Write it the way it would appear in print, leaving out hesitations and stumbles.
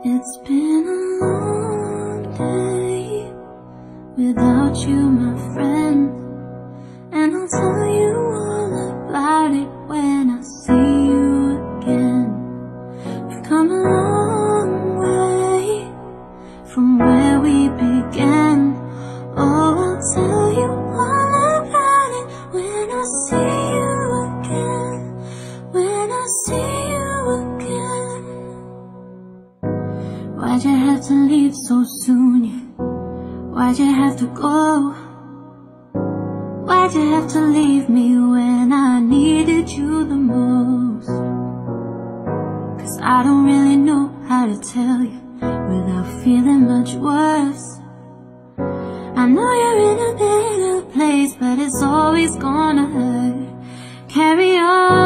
It's been a long day without you, my friend, and I'll tell you all about it when I see you again. We've come a long way from where we began. Oh, I'll tell you all about it when I see you again. When I see you again. Why'd you have to leave so soon, yeah? Why'd you have to go? Why'd you have to leave me when I needed you the most? 'Cause I don't really know how to tell you without feeling much worse. I know you're in a better place, but it's always gonna hurt. Carry on.